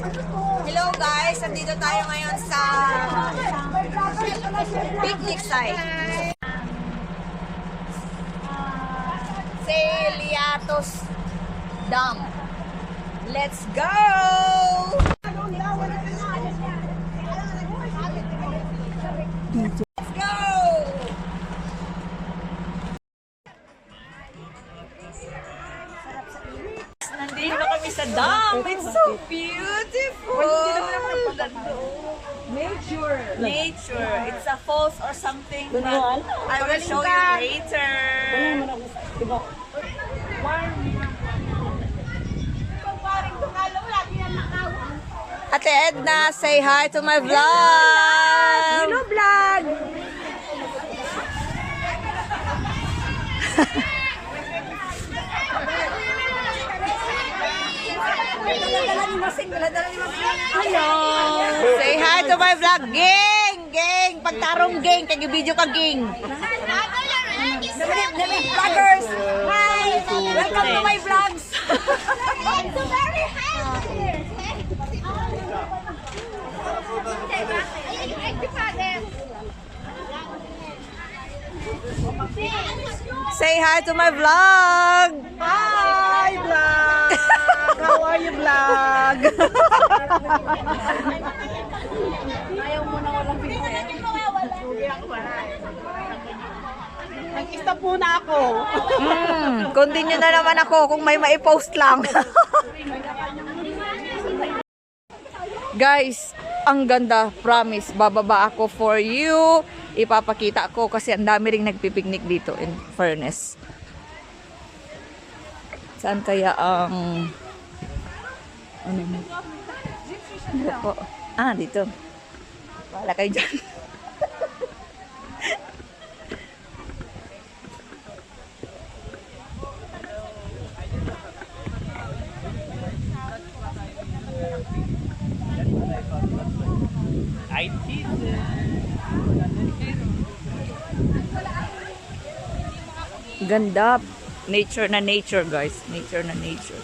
Hello guys, nandito tayo ngayon sa picnic site. Celiatos Dam. Let's go! Let's go! Nandito na kami sa dam. It's so beautiful. Nature. It's a falls or something. But I will show you later. Ate Edna, say hi to my vlog. Hello, vlog. Hello. Say hi to my vlog. Gang. Pagtarong gang. Kag-video ka gang. Vloggers. Hi. Welcome to my vlogs. It's very hot here. Say hi to my vlog. Hi, vlog! How are you, vlog? Ayaw mo na walang picture. Nag-stop muna ako. Continue na naman ako kung may maipost lang. Guys, ang ganda. Promise, bababa ako for you. Ipapakita ko kasi ang dami ring nagpipiknik dito in fairness. Saan kaya ang... ano mo? Dito. Dito. Wala kayo dyan. Ganda. Nature na nature, guys. Nature na nature.